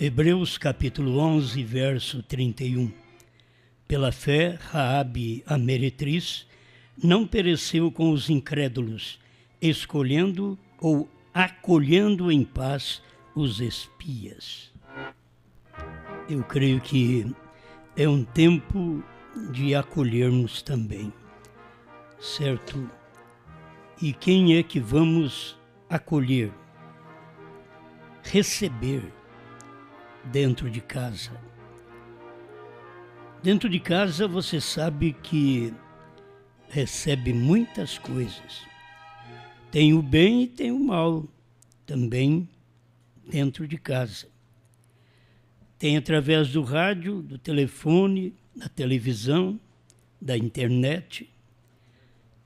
Hebreus capítulo 11, verso 31. Pela fé, Raabe, a meretriz, não pereceu com os incrédulos, escolhendo ou acolhendo em paz os espias. Eu creio que é um tempo de acolhermos também, certo? E quem é que vamos acolher? Receber dentro de casa. Dentro de casa você sabe que recebe muitas coisas. Tem o bem e tem o mal também dentro de casa. Tem através do rádio, do telefone, da televisão, da internet.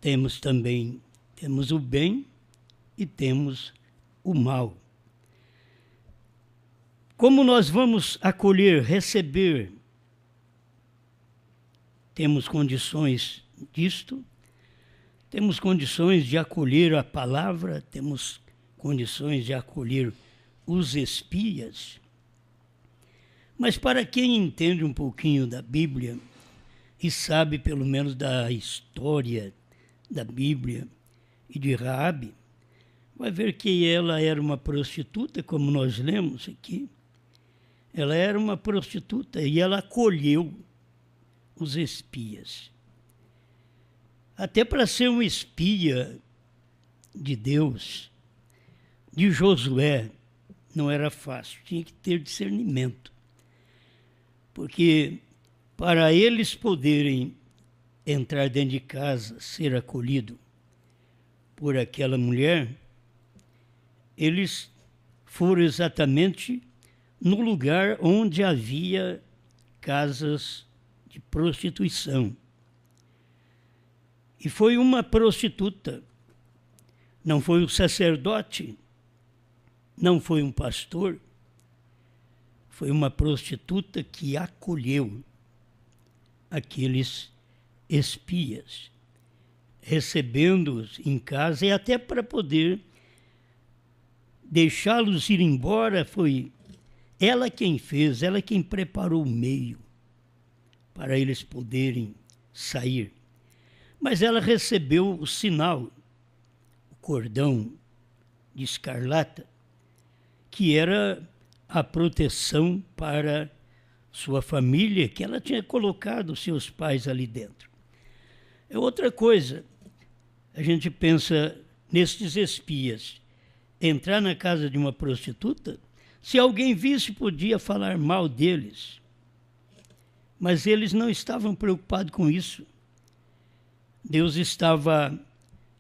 Temos o bem e temos o mal. Como nós vamos acolher, receber? Temos condições disto, temos condições de acolher a palavra, temos condições de acolher os espias. Mas para quem entende um pouquinho da Bíblia e sabe pelo menos da história da Bíblia e de Raabe, vai ver que ela era uma prostituta, como nós lemos aqui. Ela era uma prostituta e ela acolheu os espias. Até para ser um espia de Deus, de Josué, não era fácil, tinha que ter discernimento. Porque para eles poderem entrar dentro de casa, ser acolhido por aquela mulher, eles foram exatamente no lugar onde havia casas de prostituição. E foi uma prostituta, não foi um sacerdote, não foi um pastor, foi uma prostituta que acolheu aqueles espias, recebendo-os em casa e até para poder deixá-los ir embora, foi ela quem fez, ela quem preparou o meio para eles poderem sair. Mas ela recebeu o sinal, o cordão de escarlata, que era a proteção para sua família, que ela tinha colocado seus pais ali dentro. É outra coisa, a gente pensa nestes espias, entrar na casa de uma prostituta, se alguém visse, podia falar mal deles. Mas eles não estavam preocupados com isso. Deus estava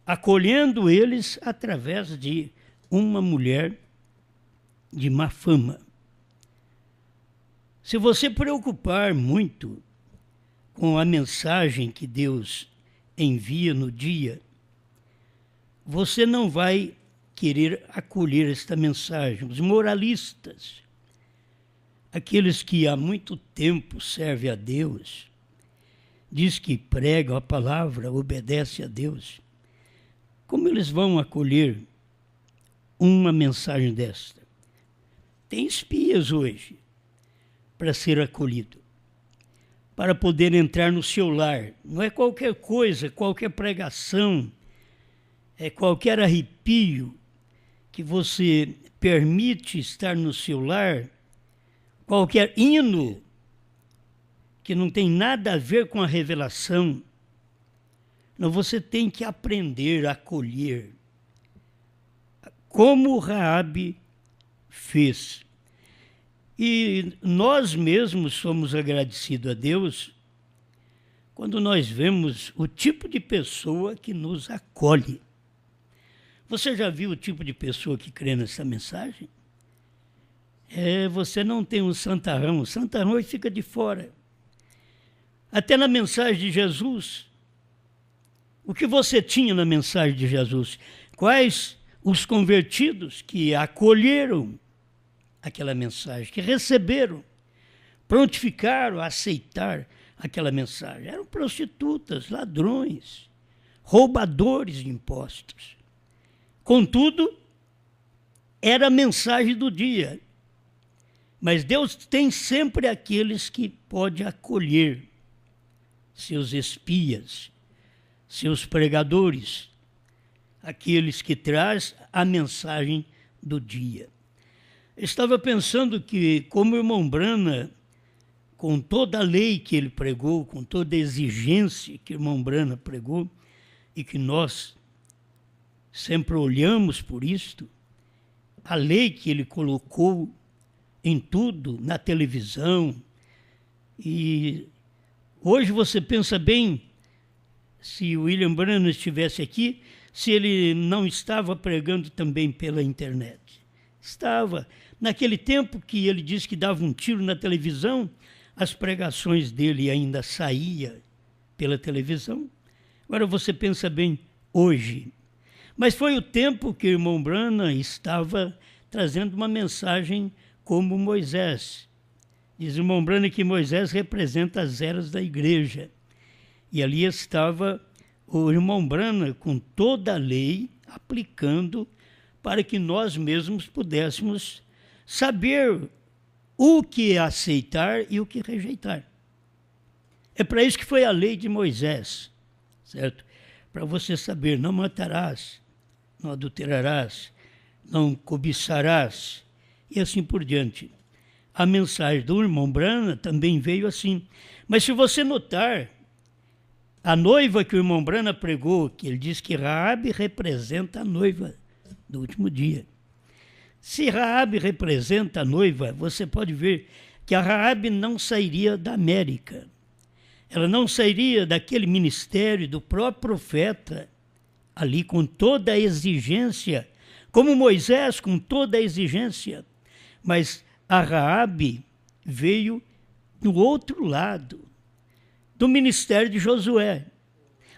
acolhendo eles através de uma mulher de má fama. Se você preocupar muito com a mensagem que Deus envia no dia, você não vai querer acolher esta mensagem. Os moralistas, aqueles que há muito tempo servem a Deus, diz que pregam a palavra, obedecem a Deus, como eles vão acolher uma mensagem desta? Tem espias hoje para ser acolhido, para poder entrar no seu lar. Não é qualquer coisa, qualquer pregação, é qualquer arrepio que você permite estar no seu lar, qualquer hino que não tem nada a ver com a revelação. Não, você tem que aprender a acolher, como Raabe fez. E nós mesmos somos agradecidos a Deus quando nós vemos o tipo de pessoa que nos acolhe. Você já viu o tipo de pessoa que crê nessa mensagem? Você não tem um santarrão, o santarrão fica de fora. Até na mensagem de Jesus, o que você tinha na mensagem de Jesus? Quais os convertidos que acolheram aquela mensagem, que receberam, prontificaram a aceitar aquela mensagem? Eram prostitutas, ladrões, roubadores de impostos. Contudo, era a mensagem do dia. Mas Deus tem sempre aqueles que pode acolher, seus espias, seus pregadores, aqueles que traz a mensagem do dia. Eu estava pensando que, como o irmão Brana, com toda a lei que ele pregou, com toda a exigência que o irmão Brana pregou, e que nós sempre olhamos por isto, a lei que ele colocou em tudo, na televisão, e hoje você pensa bem, se o William Branham estivesse aqui, se ele não estava pregando também pela internet. Estava. Naquele tempo que ele disse que dava um tiro na televisão, as pregações dele ainda saíam pela televisão. Agora você pensa bem, hoje. Mas foi o tempo que o irmão Branham estava trazendo uma mensagem como Moisés. Diz o irmão Branham que Moisés representa as eras da igreja. E ali estava o irmão Branham com toda a lei aplicando para que nós mesmos pudéssemos saber o que aceitar e o que rejeitar. É para isso que foi a lei de Moisés, certo? Para você saber, não matarás, não adulterarás, não cobiçarás, e assim por diante. A mensagem do irmão Branham também veio assim. Mas se você notar, a noiva que o irmão Branham pregou, que ele diz que Raabe representa a noiva do último dia. Se Raabe representa a noiva, você pode ver que a Raabe não sairia da América. Ela não sairia daquele ministério do próprio profeta, ali com toda a exigência, como Moisés com toda a exigência. Mas a Raabe veio do outro lado, do ministério de Josué.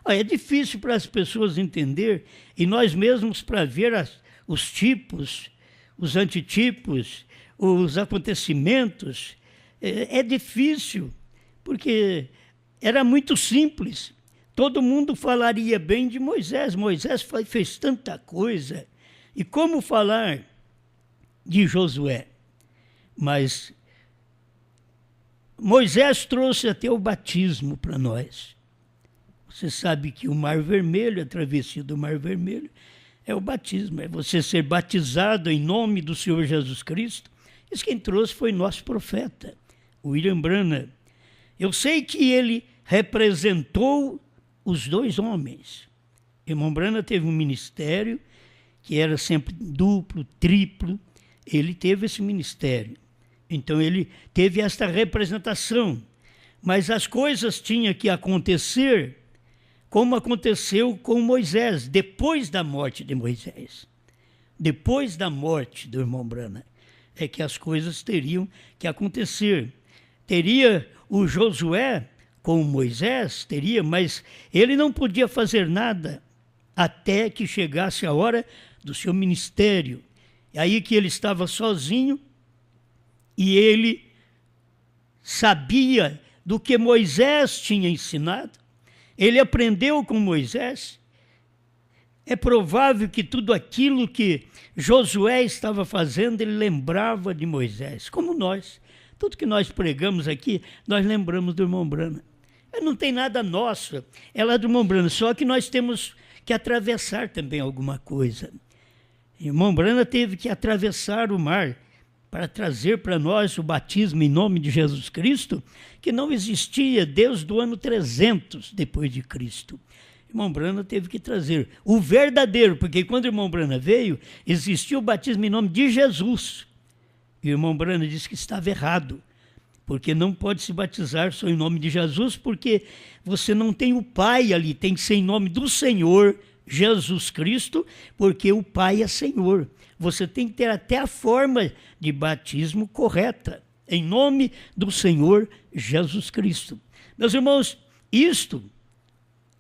É difícil para as pessoas entender, e nós mesmos para ver os tipos, os antitipos, os acontecimentos, é difícil, porque era muito simples. Todo mundo falaria bem de Moisés. Moisés fez tanta coisa. E como falar de Josué? Mas Moisés trouxe até o batismo para nós. Você sabe que o Mar Vermelho, a travessia do Mar Vermelho, é o batismo, é você ser batizado em nome do Senhor Jesus Cristo. Isso quem trouxe foi nosso profeta, William Branham. Eu sei que ele representou os dois homens. Irmão Branham teve um ministério que era sempre duplo, triplo. Ele teve esse ministério. Então ele teve esta representação. Mas as coisas tinham que acontecer como aconteceu com Moisés, depois da morte de Moisés. Depois da morte do irmão Branham, é que as coisas teriam que acontecer. Teria o Josué com Moisés, teria, mas ele não podia fazer nada até que chegasse a hora do seu ministério. É aí que ele estava sozinho e ele sabia do que Moisés tinha ensinado. Ele aprendeu com Moisés. É provável que tudo aquilo que Josué estava fazendo, ele lembrava de Moisés, como nós. Tudo que nós pregamos aqui, nós lembramos do irmão Branham. Não tem nada nosso, é lá do irmão Branham, só que nós temos que atravessar também alguma coisa. O irmão Branham teve que atravessar o mar para trazer para nós o batismo em nome de Jesus Cristo, que não existia desde o ano 300 depois de Cristo. O irmão Branham teve que trazer o verdadeiro, porque quando o irmão Branham veio, existia o batismo em nome de Jesus. E o irmão Branham disse que estava errado, porque não pode se batizar só em nome de Jesus, porque você não tem o Pai ali, tem que ser em nome do Senhor Jesus Cristo, porque o Pai é Senhor. Você tem que ter até a forma de batismo correta, em nome do Senhor Jesus Cristo. Meus irmãos, isto,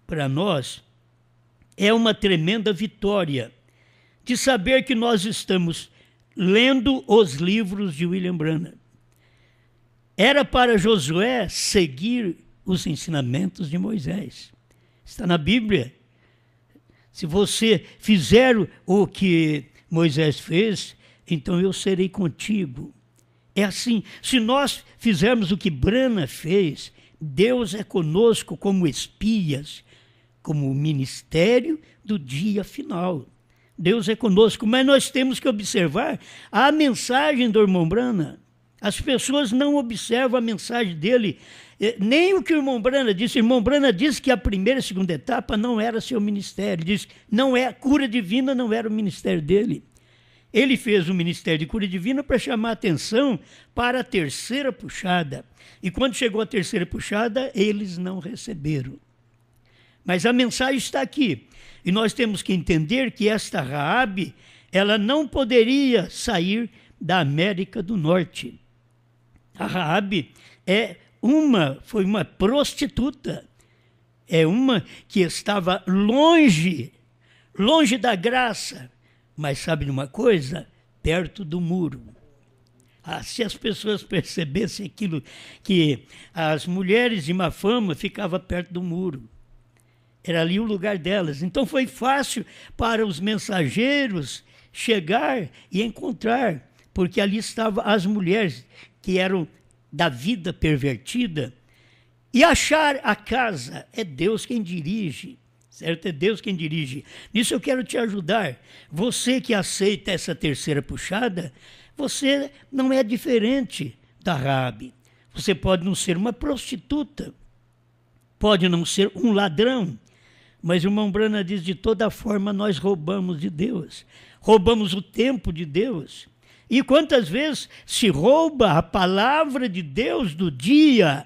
para nós, é uma tremenda vitória de saber que nós estamos lendo os livros de William Branham. Era para Josué seguir os ensinamentos de Moisés. Está na Bíblia. Se você fizer o que Moisés fez, então eu serei contigo. É assim, se nós fizermos o que Brana fez, Deus é conosco como espias, como o ministério do dia final. Deus é conosco, mas nós temos que observar a mensagem do irmão Brana. As pessoas não observam a mensagem dele, nem o que o irmão Brana disse. O irmão Brana disse que a primeira e segunda etapa não era seu ministério. Diz que não é, a cura divina não era o ministério dele. Ele fez o ministério de cura divina para chamar a atenção para a terceira puxada. E quando chegou a terceira puxada, eles não receberam. Mas a mensagem está aqui. E nós temos que entender que esta Raabe, ela não poderia sair da América do Norte. A Raabe foi uma prostituta. É uma que estava longe da graça. Mas sabe de uma coisa? Perto do muro. Se as pessoas percebessem aquilo, que as mulheres de má fama ficavam perto do muro. Era ali o lugar delas. Então foi fácil para os mensageiros chegar e encontrar, porque ali estavam as mulheres que eram da vida pervertida. E achar a casa é Deus quem dirige, certo? É Deus quem dirige. Nisso eu quero te ajudar. Você que aceita essa terceira puxada, você não é diferente da Raabe. Você pode não ser uma prostituta, pode não ser um ladrão, mas o irmão Brana diz, de toda forma nós roubamos de Deus, roubamos o tempo de Deus. E quantas vezes se rouba a palavra de Deus do dia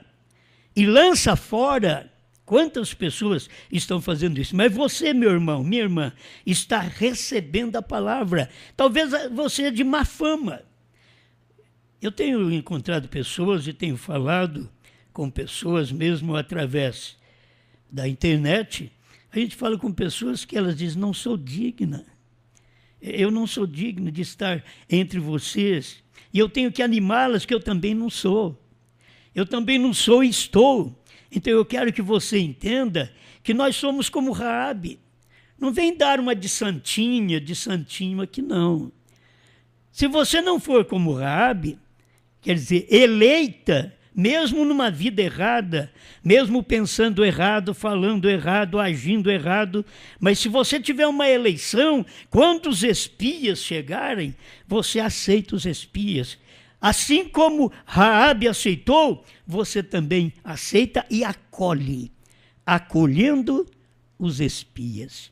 e lança fora? Quantas pessoas estão fazendo isso? Mas você, meu irmão, minha irmã, está recebendo a palavra. Talvez você é de má fama. Eu tenho encontrado pessoas e tenho falado com pessoas mesmo através da internet. A gente fala com pessoas que elas dizem, não sou digna. Eu não sou digno de estar entre vocês. E eu tenho que animá-las, que eu também não sou. Eu também não sou e estou. Então eu quero que você entenda que nós somos como Raabe. Não vem dar uma de santinho aqui, não. Se você não for como Raabe, quer dizer, eleita, mesmo numa vida errada, mesmo pensando errado, falando errado, agindo errado, mas se você tiver uma eleição, quando os espias chegarem, você aceita os espias. Assim como Raabe aceitou, você também aceita e acolhe, acolhendo os espias.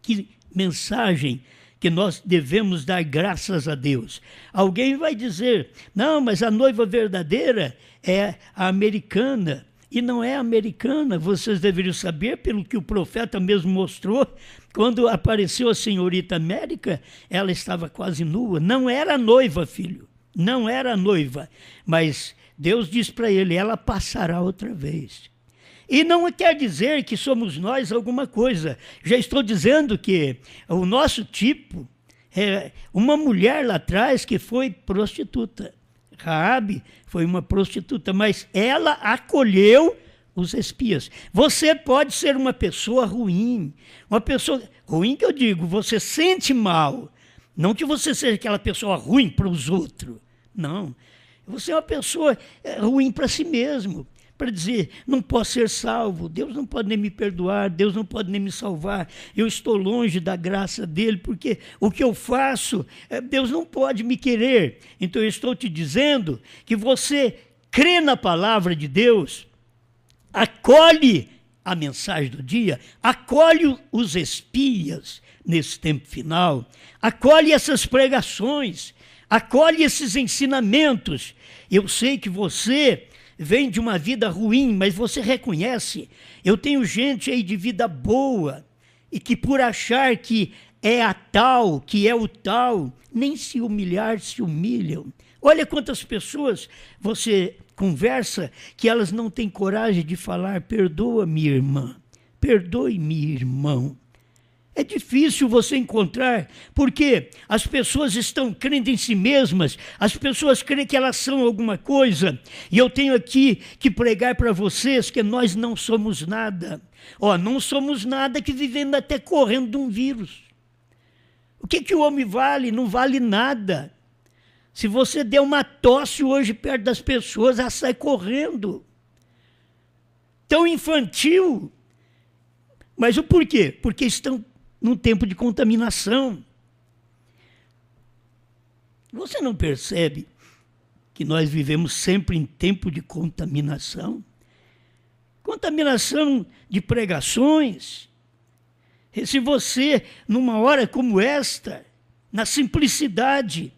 Que mensagem que nós devemos dar graças a Deus. Alguém vai dizer, não, mas a noiva verdadeira é a americana. E não é americana, vocês deveriam saber, pelo que o profeta mesmo mostrou, quando apareceu a senhorita América, ela estava quase nua. Não era noiva, filho, não era noiva. Mas Deus diz para ele, ela passará outra vez. E não quer dizer que somos nós alguma coisa. Já estou dizendo que o nosso tipo é uma mulher lá atrás que foi prostituta. Raabe foi uma prostituta, mas ela acolheu os espias. Você pode ser uma pessoa ruim. Uma pessoa ruim que eu digo, você sente mal. Não que você seja aquela pessoa ruim para os outros. Não. Você é uma pessoa ruim para si mesmo. Para dizer, não posso ser salvo, Deus não pode nem me perdoar, Deus não pode nem me salvar, eu estou longe da graça dele, porque o que eu faço, Deus não pode me querer. Então eu estou te dizendo que você crê na palavra de Deus, acolhe a mensagem do dia, acolhe os espias nesse tempo final, acolhe essas pregações, acolhe esses ensinamentos. Eu sei que você vem de uma vida ruim, mas você reconhece, eu tenho gente aí de vida boa, e que por achar que é a tal, que é o tal, nem se humilhar, se humilham. Olha quantas pessoas você conversa que elas não têm coragem de falar, perdoa minha irmã, perdoe-me irmão. É difícil você encontrar, porque as pessoas estão crendo em si mesmas, as pessoas creem que elas são alguma coisa, e eu tenho aqui que pregar para vocês que nós não somos nada. Não somos nada que vivendo até correndo de um vírus. O que o homem vale? Não vale nada. Se você der uma tosse hoje perto das pessoas, ela sai correndo. Tão infantil. Mas o porquê? Porque estão num tempo de contaminação. Você não percebe que nós vivemos sempre em tempo de contaminação? Contaminação de pregações. E se você, numa hora como esta, na simplicidade,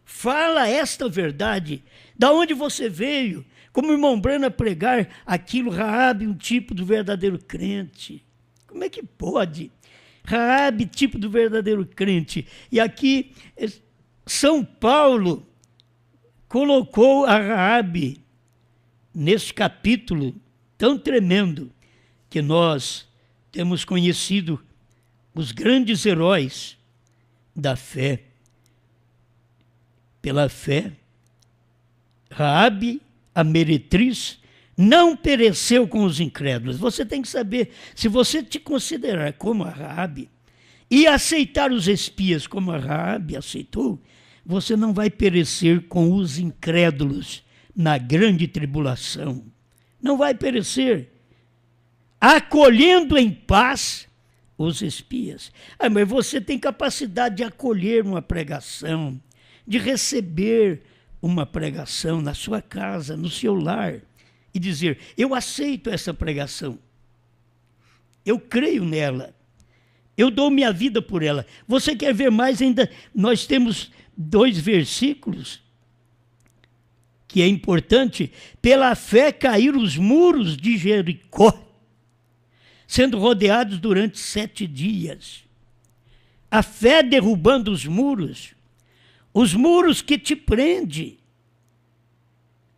fala esta verdade, da onde você veio, como o irmão Brana pregar aquilo, Raabe, um tipo do verdadeiro crente. Como é que pode? Raabe, tipo do verdadeiro crente. E aqui, São Paulo colocou a Raabe nesse capítulo tão tremendo que nós temos conhecido os grandes heróis da fé. Pela fé, Raabe, a meretriz, não pereceu com os incrédulos. Você tem que saber, se você te considerar como a Raabe e aceitar os espias como a Raabe aceitou, você não vai perecer com os incrédulos na grande tribulação. Não vai perecer. Acolhendo em paz os espias. Mas você tem capacidade de acolher uma pregação, de receber uma pregação na sua casa, no seu lar, e dizer, eu aceito essa pregação, eu creio nela, eu dou minha vida por ela. Você quer ver mais ainda? Nós temos 2 versículos que é importante. Pela fé caíram os muros de Jericó, sendo rodeados durante 7 dias. A fé derrubando os muros que te prendem.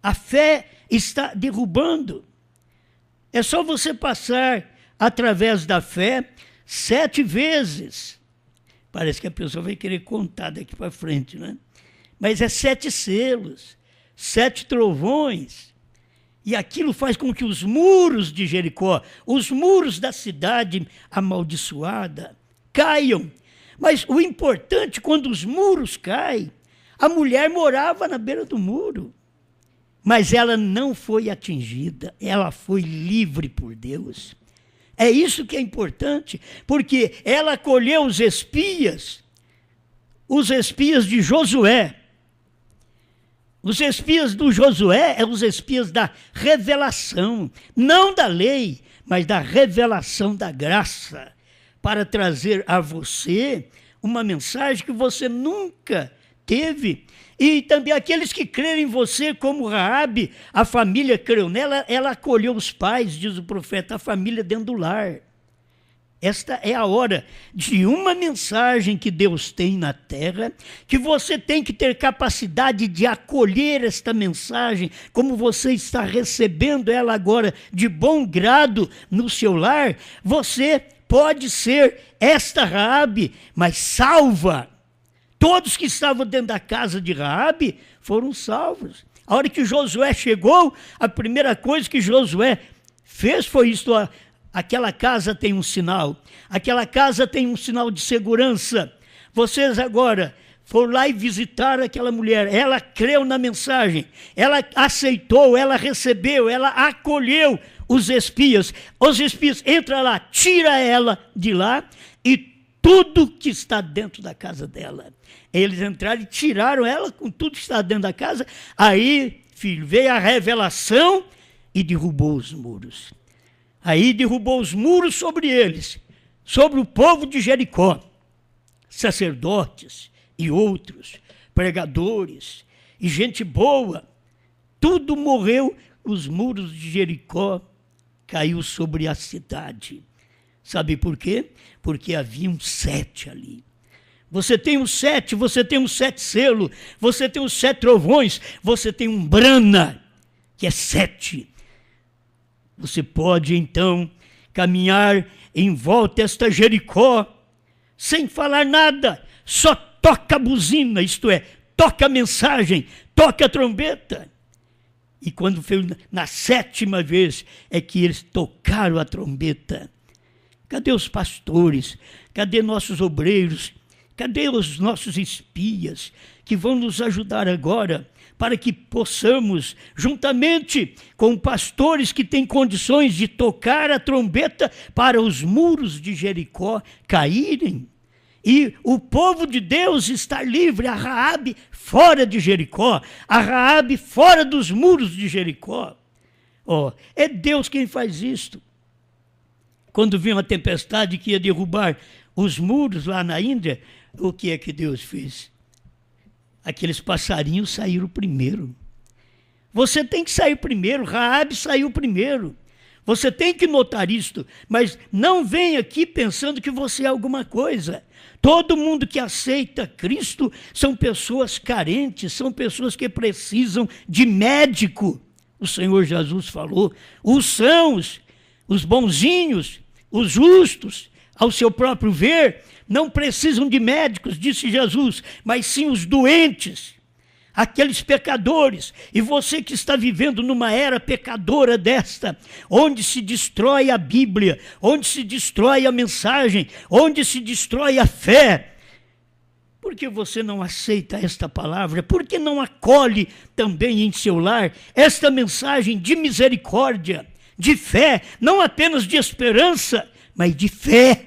A fé está derrubando. É só você passar através da fé 7 vezes. Parece que a pessoa vai querer contar daqui para frente, né? Mas é 7 selos, 7 trovões. E aquilo faz com que os muros de Jericó, os muros da cidade amaldiçoada, caiam. Mas o importante, quando os muros caem, a mulher morava na beira do muro. Mas ela não foi atingida, ela foi livre por Deus. É isso que é importante, porque ela acolheu os espias de Josué. Os espias do Josué são os espias da revelação, não da lei, mas da revelação da graça, para trazer a você uma mensagem que você nunca teve. E também aqueles que creram em você, como Raabe, a família creu nela, ela acolheu os pais, diz o profeta, a família dentro do lar. Esta é a hora de uma mensagem que Deus tem na terra, que você tem que ter capacidade de acolher esta mensagem, como você está recebendo ela agora de bom grado no seu lar. Você pode ser esta Raabe, mas salva. Todos que estavam dentro da casa de Raabe foram salvos. A hora que Josué chegou, a primeira coisa que Josué fez foi isto: aquela casa tem um sinal, aquela casa tem um sinal de segurança. Vocês agora foram lá e visitaram aquela mulher, ela creu na mensagem, ela aceitou, ela recebeu, ela acolheu os espias. Os espias, entra lá, tira ela de lá e tudo que está dentro da casa dela. Eles entraram e tiraram ela com tudo que está dentro da casa. Aí, filho, veio a revelação e derrubou os muros. Aí derrubou os muros sobre eles, sobre o povo de Jericó. Sacerdotes e outros, pregadores e gente boa, tudo morreu. Os muros de Jericó caiu sobre a cidade. Sabe por quê? Porque havia um 7 ali. Você tem um 7, você tem um 7 selo, você tem os 7 trovões, você tem um Brana, que é 7. Você pode, então, caminhar em volta desta Jericó, sem falar nada, só toca a buzina, isto é, toca a mensagem, toca a trombeta. E quando foi na 7ª vez, é que eles tocaram a trombeta. Cadê os pastores? Cadê nossos obreiros Cadê os nossos espias que vão nos ajudar agora para que possamos, juntamente com pastores que têm condições de tocar a trombeta para os muros de Jericó caírem? E o povo de Deus está livre, a Raabe fora de Jericó, a Raabe fora dos muros de Jericó. É Deus quem faz isto. Quando vinha uma tempestade que ia derrubar os muros lá na Índia, o que é que Deus fez? Aqueles passarinhos saíram primeiro. Você tem que sair primeiro, Raabe saiu primeiro. Você tem que notar isto, mas não venha aqui pensando que você é alguma coisa. Todo mundo que aceita Cristo são pessoas carentes, são pessoas que precisam de médico. O Senhor Jesus falou, os sãos, os bonzinhos, os justos, ao seu próprio ver, não precisam de médicos, disse Jesus, mas sim os doentes, aqueles pecadores. E você que está vivendo numa era pecadora desta, onde se destrói a Bíblia, onde se destrói a mensagem, onde se destrói a fé, por que você não aceita esta palavra? Por que não acolhe também em seu lar esta mensagem de misericórdia, de fé, não apenas de esperança, mas de fé?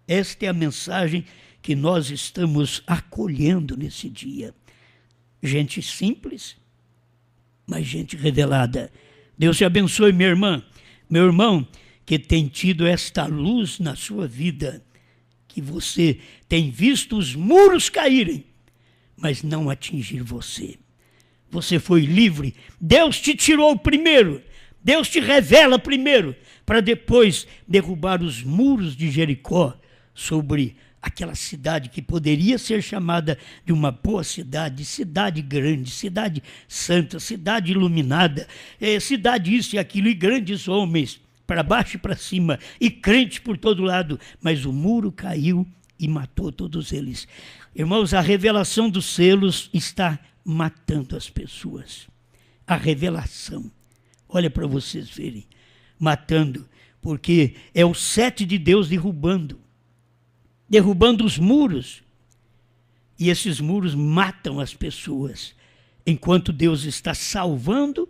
Esta é a mensagem que nós estamos acolhendo nesse dia. Gente simples, mas gente revelada. Deus te abençoe, minha irmã, meu irmão, que tem tido esta luz na sua vida, que você tem visto os muros caírem, mas não atingir você. Você foi livre, Deus te tirou primeiro, Deus te revela primeiro, para depois derrubar os muros de Jericó sobre aquela cidade que poderia ser chamada de uma boa cidade, cidade grande, cidade santa, cidade iluminada, cidade isso e aquilo, e grandes homens, para baixo e para cima, e crente por todo lado, mas o muro caiu e matou todos eles. Irmãos, a revelação dos selos está matando as pessoas. A revelação, olha para vocês verem, matando, porque é o 7 de Deus derrubando os muros, e esses muros matam as pessoas, enquanto Deus está salvando,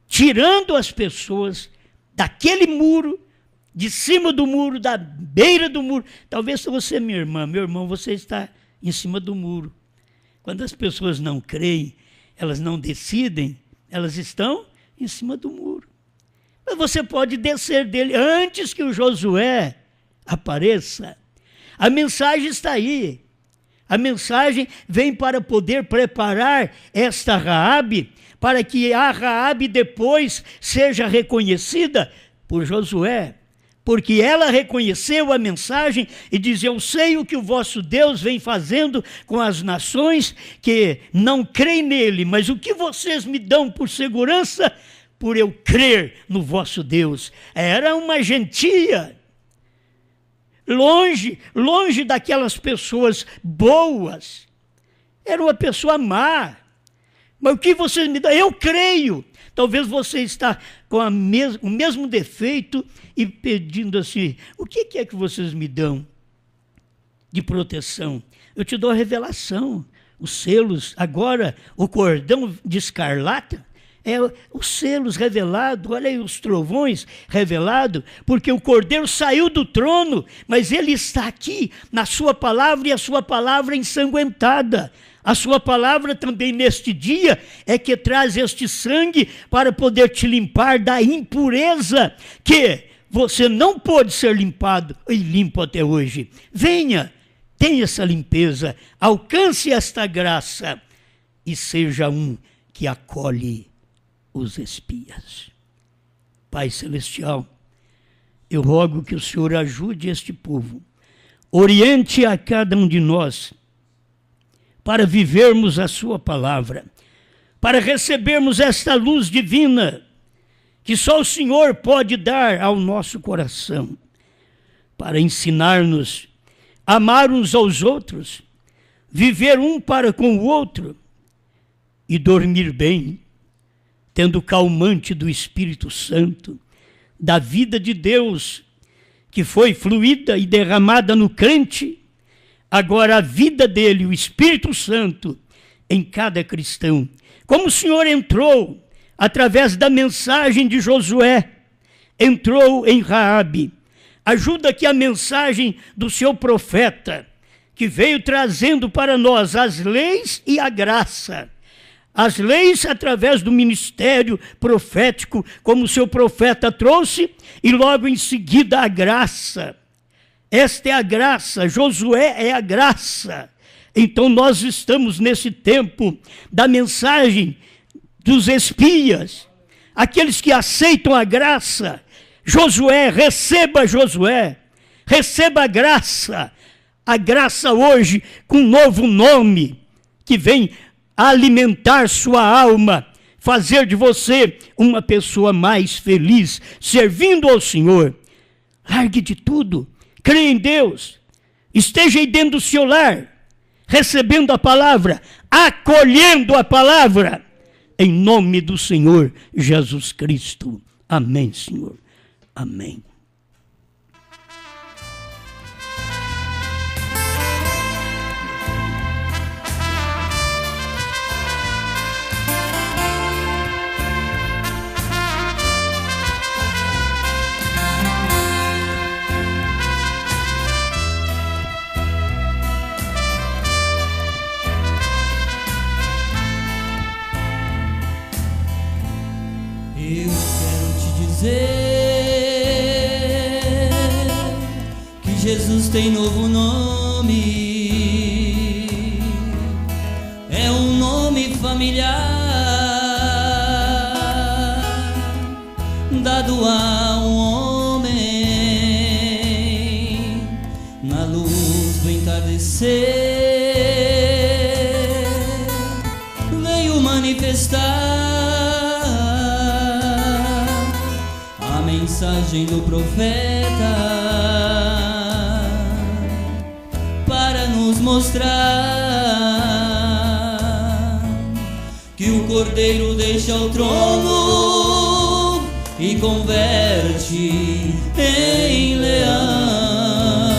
tirando as pessoas daquele muro, de cima do muro, da beira do muro. Talvez você, minha irmã, meu irmão, você está em cima do muro. Quando as pessoas não creem, elas não decidem, elas estão em cima do muro. Mas você pode descer dele antes que o Josué apareça. A mensagem está aí. A mensagem vem para poder preparar esta Raabe, para que a Raabe depois seja reconhecida por Josué, porque ela reconheceu a mensagem e diz: eu sei o que o vosso Deus vem fazendo com as nações que não creem nele, mas o que vocês me dão por segurança, por eu crer no vosso Deus. Era uma gentia, longe daquelas pessoas boas, era uma pessoa má. Mas o que vocês me dão? Eu creio. Talvez você está com o mesmo defeito e pedindo assim: o que é que vocês me dão de proteção? Eu te dou a revelação, os selos, agora o cordão de escarlata, os selos revelados, olha aí os trovões revelados, porque o Cordeiro saiu do trono, mas ele está aqui na sua palavra, e a sua palavra ensanguentada. A sua palavra também neste dia é que traz este sangue para poder te limpar da impureza que você não pôde ser limpado e limpo até hoje. Venha, tenha essa limpeza, alcance esta graça e seja um que acolhe os espias. Pai Celestial, eu rogo que o Senhor ajude este povo, oriente a cada um de nós para vivermos a sua palavra, para recebermos esta luz divina que só o Senhor pode dar ao nosso coração, para ensinar-nos a amar uns aos outros, viver um para com o outro e dormir bem, tendo o calmante do Espírito Santo, da vida de Deus, que foi fluída e derramada no crente, agora a vida dele, o Espírito Santo, em cada cristão. Como o Senhor entrou através da mensagem de Josué, entrou em Raabe. Ajuda que a mensagem do seu profeta, que veio trazendo para nós as leis e a graça. As leis através do ministério profético, como o seu profeta trouxe, e logo em seguida a graça. Esta é a graça, Josué é a graça. Então nós estamos nesse tempo da mensagem dos espias, aqueles que aceitam a graça. Josué, receba a graça hoje com um novo nome, que vem alimentar sua alma, fazer de você uma pessoa mais feliz, servindo ao Senhor. Largue de tudo, creia em Deus, esteja aí dentro do seu lar, recebendo a palavra, acolhendo a palavra, em nome do Senhor Jesus Cristo. Amém, Senhor. Amém. Eu quero te dizer que Jesus tem novo nome, é um nome familiar, dado a um homem na luz do entardecer, veio manifestar mensagem do profeta para nos mostrar que o Cordeiro deixa o trono e converte em leão.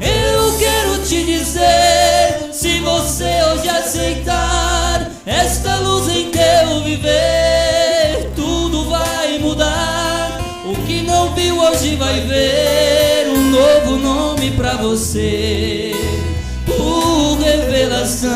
Eu quero te dizer, se você hoje aceitar esta luz em teu viver, tudo vai mudar. O que não viu hoje vai ver um novo nome pra você, por revelação.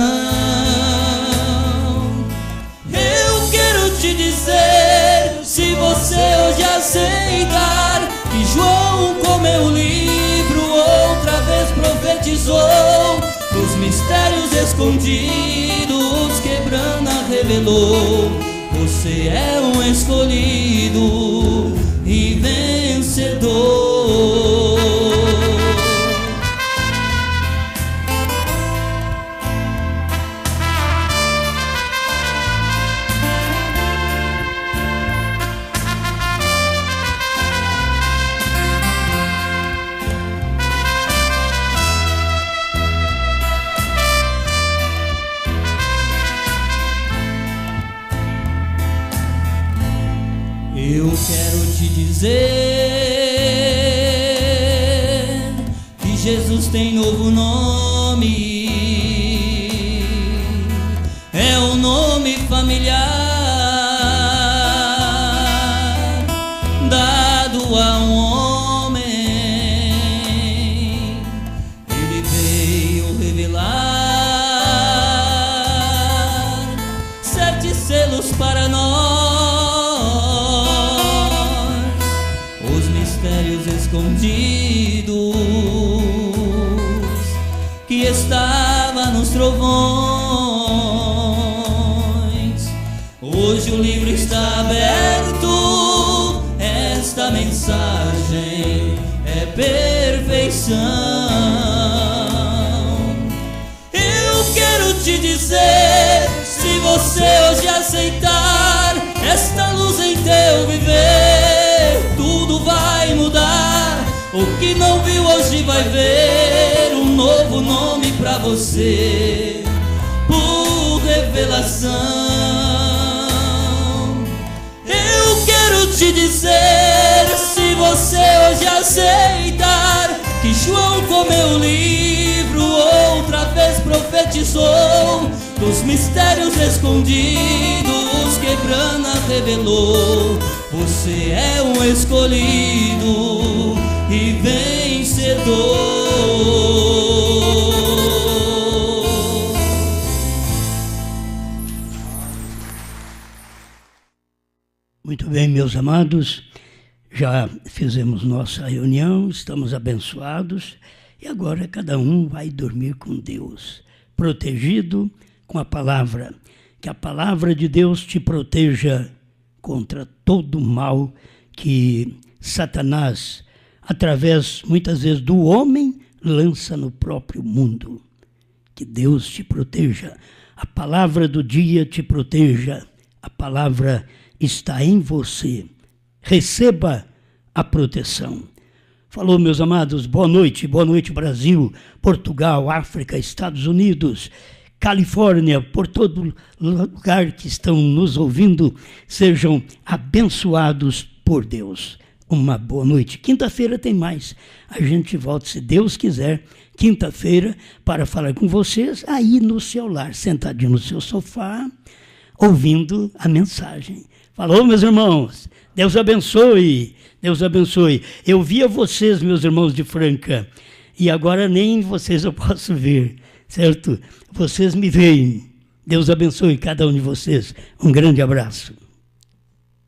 Eu quero te dizer, se você hoje aceitar que João, com meu livro, outra vez profetizou dos mistérios escondidos que Brana revelou, você é um escolhido e vencedor. Eu quero te dizer que Jesus tem novo nome, é um nome familiar, dado a um homem. Ele veio revelar 7 selos para nós, mistérios escondidos que estava nos trovões. Hoje o livro está aberto, esta mensagem é perfeição. Eu quero te dizer, se você hoje aceitar esta luz em teu viver, tudo vai mudar. O que não viu hoje vai ver um novo nome pra você, por revelação. Eu quero te dizer, se você hoje aceitar que João, com meu profetizou, dos mistérios escondidos que Brana revelou. Você é um escolhido e vencedor. Muito bem, meus amados, já fizemos nossa reunião, estamos abençoados e agora cada um vai dormir com Deus, protegido com a palavra. Que a palavra de Deus te proteja contra todo o mal que Satanás, através muitas vezes do homem, lança no próprio mundo. Que Deus te proteja, a palavra do dia te proteja, a palavra está em você. Receba a proteção. Falou, meus amados, boa noite Brasil, Portugal, África, Estados Unidos, Califórnia, por todo lugar que estão nos ouvindo, sejam abençoados por Deus. Uma boa noite. Quinta-feira tem mais. A gente volta, se Deus quiser, quinta-feira, para falar com vocês aí no seu lar, sentadinho no seu sofá, ouvindo a mensagem. Falou, meus irmãos, Deus abençoe, Deus abençoe. Eu via vocês, meus irmãos de Franca, e agora nem vocês eu posso ver, certo? Vocês me veem. Deus abençoe cada um de vocês. Um grande abraço.